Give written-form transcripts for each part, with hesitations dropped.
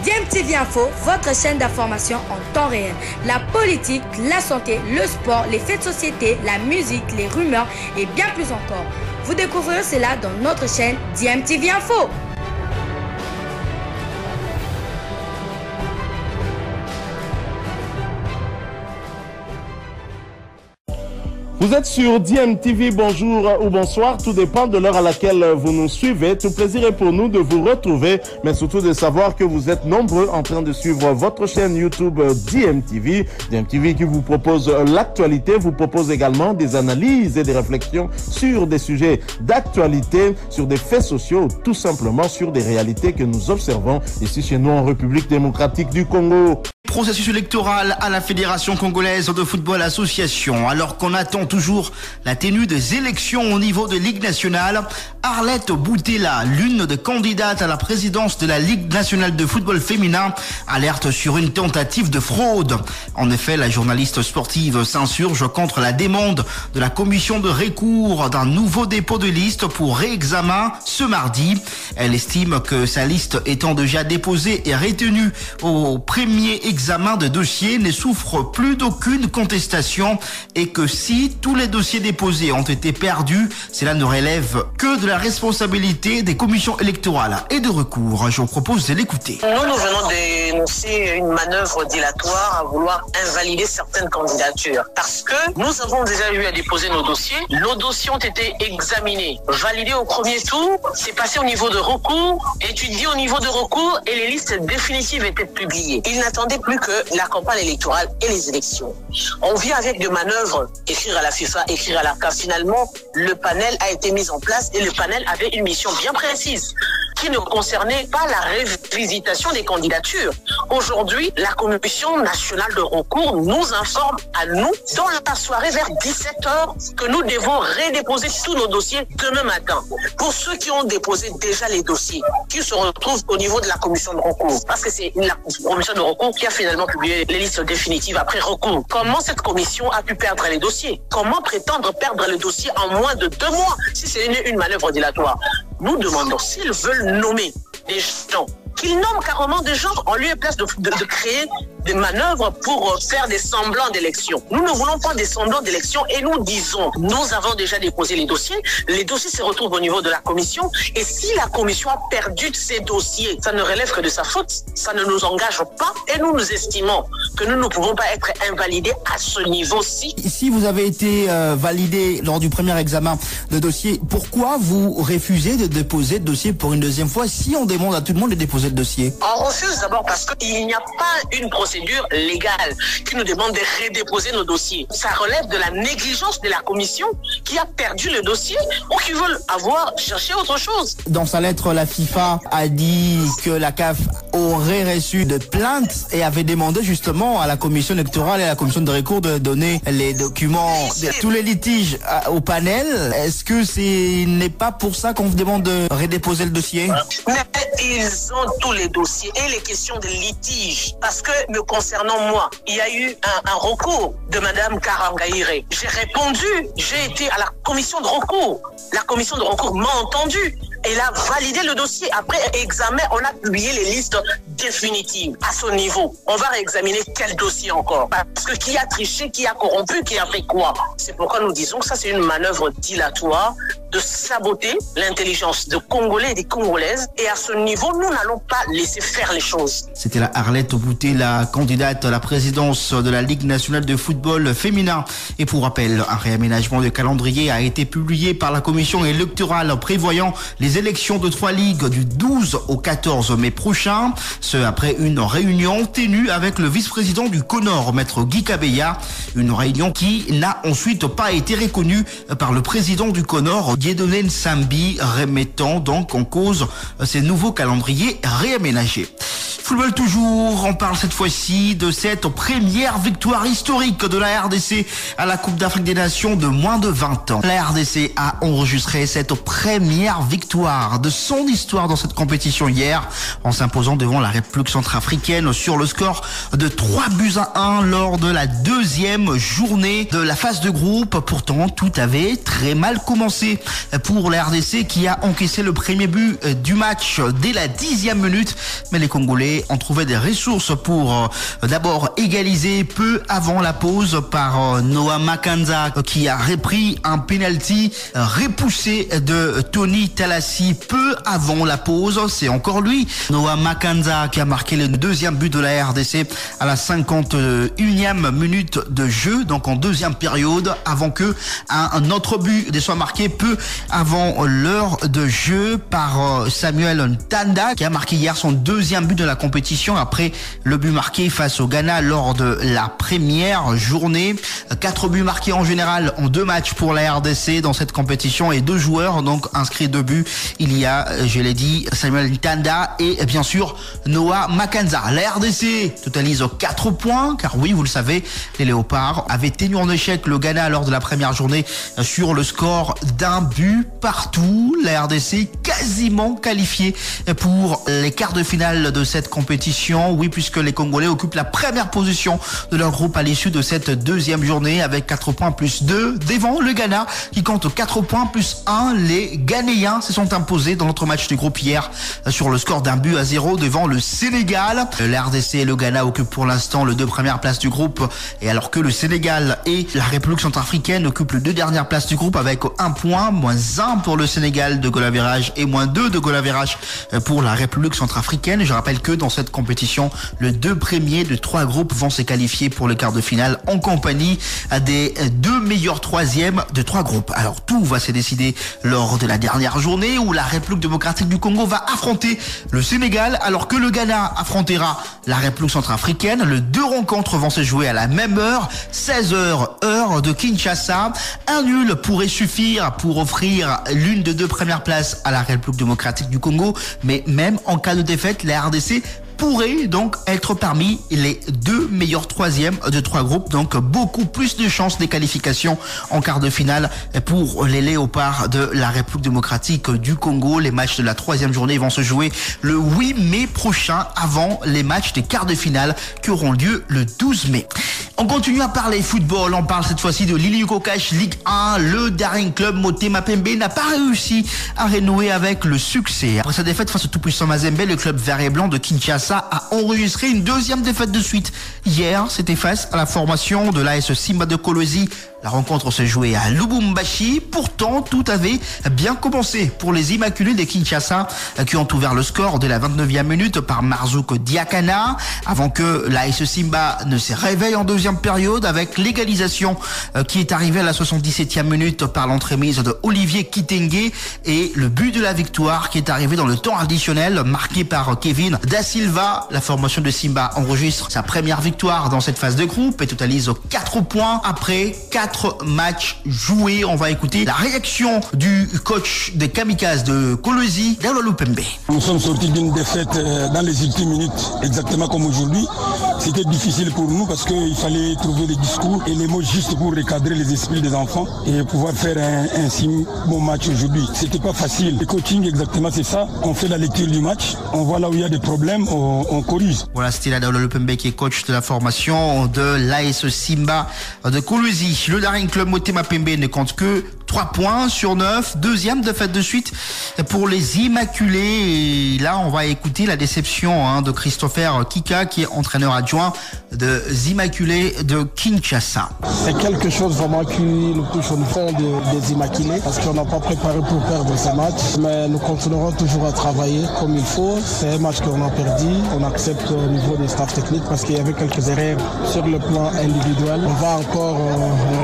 DMTV Info, votre chaîne d'information en temps réel. La politique, la santé, le sport, les faits de société, la musique, les rumeurs et bien plus encore. Vous découvrirez cela dans notre chaîne DMTV Info. Vous êtes sur DMTV, bonjour ou bonsoir, tout dépend de l'heure à laquelle vous nous suivez. Tout plaisir est pour nous de vous retrouver, mais surtout de savoir que vous êtes nombreux en train de suivre votre chaîne YouTube DMTV. DMTV qui vous propose l'actualité, vous propose également des analyses et des réflexions sur des sujets d'actualité, sur des faits sociaux, tout simplement sur des réalités que nous observons ici chez nous en République démocratique du Congo. Processus électoral à la Fédération congolaise de football association. Alors qu'on attend toujours la tenue des élections au niveau de Ligue nationale, Arlette Boutella, l'une des candidates à la présidence de la Ligue nationale de football féminin, alerte sur une tentative de fraude. En effet, la journaliste sportive s'insurge contre la demande de la commission de recours d'un nouveau dépôt de liste pour réexamen ce mardi. Elle estime que sa liste étant déjà déposée et retenue au premier examen de dossier ne souffre plus d'aucune contestation et que si tous les dossiers déposés ont été perdus, cela ne relève que de la responsabilité des commissions électorales et de recours. Je vous propose de l'écouter. Nous venons dénoncer une manœuvre dilatoire à vouloir invalider certaines candidatures parce que nous avons déjà eu à déposer nos dossiers. Nos dossiers ont été examinés, validés au premier tour, c'est passé au niveau de recours, étudié au niveau de recours et les listes définitives étaient publiées. Ils n'attendaient plus que la campagne électorale et les élections. On vient avec des manœuvres, écrire à la FIFA, écrire à la CAF. Finalement, le panel a été mis en place et le panel avait une mission bien précise qui ne concernait pas la révisitation des candidatures. Aujourd'hui, la Commission nationale de recours nous informe à nous, dans la soirée vers 17h, que nous devons redéposer tous nos dossiers demain matin. Pour ceux qui ont déposé déjà les dossiers, qui se retrouvent au niveau de la Commission de recours, parce que c'est la Commission de recours qui a finalement publié les listes définitives après recours. Comment cette commission a pu perdre les dossiers? Comment prétendre perdre le dossier en moins de 2 mois si c'est une manœuvre dilatoire? Nous demandons, s'ils veulent nommer des gens, qu'ils nomment carrément des gens en lieu et place de créer des manœuvres pour faire des semblants d'élections. Nous ne voulons pas des semblants d'élections et nous disons, nous avons déjà déposé les dossiers se retrouvent au niveau de la commission et si la commission a perdu ces dossiers, ça ne relève que de sa faute, ça ne nous engage pas et nous estimons que nous ne pouvons pas être invalidés à ce niveau-ci. Si vous avez été validé lors du premier examen de dossier, pourquoi vous refusez de déposer le dossier pour une deuxième fois si on demande à tout le monde de déposer le dossier? On refuse d'abord parce qu'il n'y a pas une procédure légale qui nous demande de redéposer nos dossiers. Ça relève de la négligence de la commission qui a perdu le dossier ou qui veulent cherché autre chose. Dans sa lettre, la FIFA a dit que la CAF aurait reçu de plaintes et avait demandé justement à la commission électorale et à la commission de recours de donner les documents de tous les litiges au panel. Est-ce que ce n'est pas pour ça qu'on vous demande de redéposer le dossier? Mais ils ont tous les dossiers et les questions de litige. Parce que me concernant moi, il y a eu un recours de Madame Karangaïre. J'ai répondu, j'ai été à la commission de recours. La commission de recours m'a entendu. Elle a validé le dossier. Après examen, on a publié les listes définitives. À ce niveau, on va réexaminer quel dossier encore. Parce que qui a triché, qui a corrompu, qui a fait quoi? C'est pourquoi nous disons que ça, c'est une manœuvre dilatoire de saboter l'intelligence de Congolais et des Congolaises. Et à ce niveau, nous n'allons pas laisser faire les choses. C'était la Arlette Boutella, candidate à la présidence de la Ligue nationale de football féminin. Et pour rappel, un réaménagement de calendrier a été publié par la commission électorale prévoyant les élections de 3 ligues du 12 au 14 mai prochain. Ce après une réunion tenue avec le vice-président du CONOR, maître Guy Kabeya. Une réunion qui n'a ensuite pas été reconnue par le président du CONOR, Dieudonné Nsambi, remettant donc en cause ces nouveaux calendriers réaménagés. Football toujours, on parle cette fois-ci de cette première victoire historique de la RDC à la Coupe d'Afrique des Nations de moins de 20 ans. La RDC a enregistré cette première victoire de son histoire dans cette compétition hier en s'imposant devant la République centrafricaine sur le score de 3-1 lors de la deuxième journée de la phase de groupe. Pourtant, tout avait très mal commencé pour la RDC qui a encaissé le premier but du match dès la 10e minute. Mais les Congolais Congolais ont trouvé des ressources pour d'abord égaliser peu avant la pause par Noah Makanza qui a repris un penalty repoussé de Tony Talassi peu avant la pause. C'est encore lui, Noah Makanza, qui a marqué le deuxième but de la RDC à la 51e minute de jeu, donc en deuxième période, avant que un autre but ne soit marqué peu avant l'heure de jeu par Samuel Ntanda, qui a marqué hier son deuxième but de la compétition après le but marqué face au Ghana lors de la première journée. 4 buts marqués en général en 2 matchs pour la RDC dans cette compétition et 2 joueurs donc inscrits 2 buts. Il y a, je l'ai dit, Samuel Ntanda et bien sûr Noah Makanza. La RDC totalise 4 points car oui, vous le savez, les Léopards avaient tenu en échec le Ghana lors de la première journée sur le score d'un but partout. La RDC quasiment qualifiée pour les quarts de finale de cette compétition. Oui, puisque les Congolais occupent la première position de leur groupe à l'issue de cette deuxième journée avec 4 points plus 2 devant le Ghana qui compte 4 points plus 1. Les Ghanéens se sont imposés dans notre match du groupe hier sur le score d'un but à 0 devant le Sénégal. La RDC et le Ghana occupent pour l'instant les 2 premières places du groupe, et alors que le Sénégal et la République centrafricaine occupent les 2 dernières places du groupe avec 1 point, moins 1 pour le Sénégal de goal average et moins 2 de goal average pour la République centrafricaine. Je rappelle que dans cette compétition, les 2 premiers de 3 groupes vont se qualifier pour le quart de finale en compagnie des 2 meilleurs troisièmes de 3 groupes. Alors tout va se décider lors de la dernière journée où la République démocratique du Congo va affronter le Sénégal alors que le Ghana affrontera la République centrafricaine. Les 2 rencontres vont se jouer à la même heure, 16h heure de Kinshasa. Un nul pourrait suffire pour offrir l'une des 2 premières places à la République démocratique du Congo, mais même en cas de défaite, la RDC pourrait donc être parmi les 2 meilleurs troisièmes de 3 groupes, donc beaucoup plus de chances des qualifications en quart de finale pour les Léopards de la République démocratique du Congo. Les matchs de la 3e journée vont se jouer le 8 mai prochain avant les matchs des quarts de finale qui auront lieu le 12 mai. On continue à parler football, on parle cette fois-ci de Lili Kokash Ligue 1. Le Daring Club Motema Pembe n'a pas réussi à renouer avec le succès. Après sa défaite face au tout-puissant Mazembe, le club vert et blanc de Kinshasa a enregistré une 2e défaite de suite. Hier, c'était face à la formation de l'AS Simba de Kolwezi. La rencontre se jouait à Lubumbashi. Pourtant, tout avait bien commencé pour les Immaculés de Kinshasa qui ont ouvert le score dès la 29e minute par Marzouk Diakana avant que l'AS Simba ne se réveille en 2e période avec l'égalisation qui est arrivée à la 77e minute par l'entremise de Olivier Kitenge et le but de la victoire qui est arrivé dans le temps additionnel marqué par Kevin Da Silva. La formation de Simba enregistre sa première victoire dans cette phase de groupe et totalise 4 points après 4 matchs joués. On va écouter la réaction du coach des Kamikazes de Kolwezi, Daouda Lupembe. Nous sommes sortis d'une défaite dans les ultimes minutes, exactement comme aujourd'hui. C'était difficile pour nous parce qu'il fallait trouver les discours et les mots justes pour recadrer les esprits des enfants et pouvoir faire un si bon match aujourd'hui. C'était pas facile. Le coaching, exactement, c'est ça. On fait la lecture du match, on voit là où il y a des problèmes, on corrige. Voilà, c'était là Daouda Lupembe qui est coach de la formation de l'AS Simba de Kolwezi. Le Daring Club Motema Pembe ne compte que 3 points sur 9, 2e défaite de suite pour les Immaculés. Et là, on va écouter la déception de Christopher Kika, qui est entraîneur adjoint des Immaculés de Kinshasa. C'est quelque chose vraiment qui nous touche au fond des Immaculés, parce qu'on n'a pas préparé pour perdre ce match. Mais nous continuerons toujours à travailler comme il faut. C'est un match qu'on a perdu. On accepte au niveau des staffs techniques parce qu'il y avait quelques erreurs sur le plan individuel. On va encore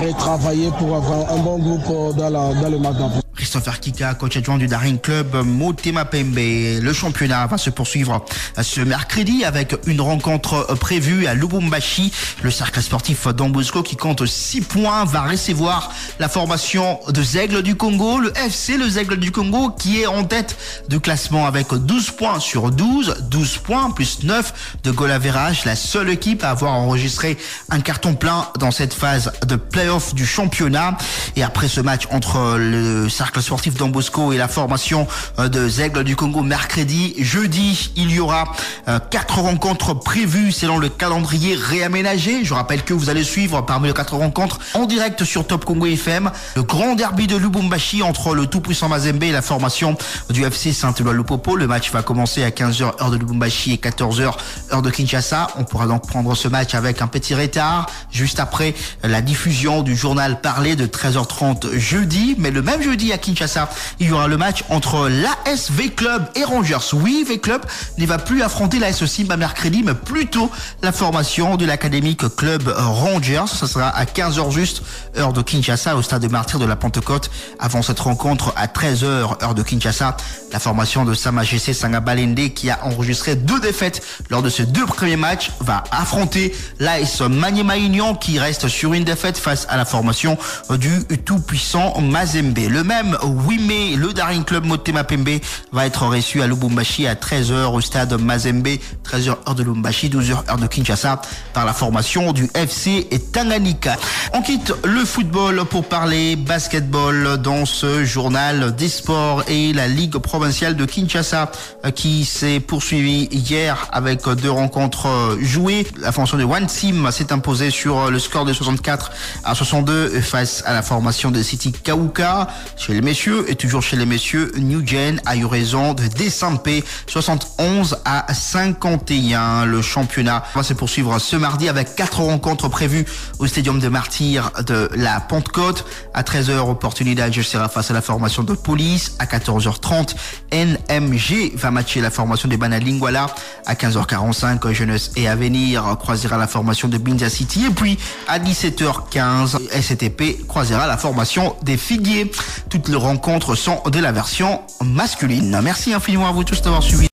retravailler pour avoir un bon groupe dans le match d'après. Christopher Kika, coach adjoint du Daring Club Motema Pembe. Le championnat va se poursuivre ce mercredi avec une rencontre prévue à Lubumbashi. Le cercle sportif Don Bosco qui compte 6 points va recevoir la formation de Zègles du Congo. Le FC, le Zègles du Congo, qui est en tête du classement avec 12 points sur 12. 12 points plus 9 de goal average. La seule équipe à avoir enregistré un carton plein dans cette phase de play-off du championnat. Et après ce match entre le cercle sportif Don Bosco et la formation de Zègles du Congo mercredi. Jeudi, il y aura 4 rencontres prévues selon le calendrier réaménagé. Je rappelle que vous allez suivre parmi les 4 rencontres en direct sur Top Congo FM le grand derby de Lubumbashi entre le tout-puissant Mazembe et la formation du FC Saint-Éloi-Lupopo. Le match va commencer à 15h heure de Lubumbashi et 14h heure de Kinshasa. On pourra donc prendre ce match avec un petit retard juste après la diffusion du journal parlé de 13h30 jeudi. Mais le même jeudi à Kinshasa, il y aura le match entre l'AS V-Club et Rangers. Oui, V-Club ne va plus affronter l'AS Simba mercredi, mais plutôt la formation de l'académique club Rangers. Ça sera à 15h juste, heure de Kinshasa, au stade de Martyrs de la Pentecôte. Avant cette rencontre, à 13h, heure de Kinshasa, la formation de Sa Majesté Sanga Balende, qui a enregistré 2 défaites lors de ces 2 premiers matchs, va affronter l'AS Maniema Union, qui reste sur une défaite face à la formation du tout-puissant Mazembe. Le même 8 mai, le Daring Club Motema Pembe va être reçu à Lubumbashi à 13h au stade Mazembe, 13h heure de Lubumbashi, 12h heure de Kinshasa, par la formation du FC Tanganyika. On quitte le football pour parler basketball dans ce journal des sports et la Ligue provinciale de Kinshasa qui s'est poursuivie hier avec 2 rencontres jouées. La formation de One Team s'est imposée sur le score de 64-62 face à la formation de City Kauka. Chez les messieurs et toujours chez les messieurs, New Gen a eu raison de décimper 71-51. Le championnat va se poursuivre ce mardi avec 4 rencontres prévues au stadium de Martyrs de la Pentecôte. À 13h, Opportunidad sera face à la formation de Police. À 14h30, NMG va matcher la formation de Banalingwala. À 15h45, Jeunesse et Avenir croisera la formation de Binza City. Et puis, à 17h15, STP croisera la formation des Figuiers. Toutes les rencontres sont de la version masculine. Merci infiniment à vous tous d'avoir suivi.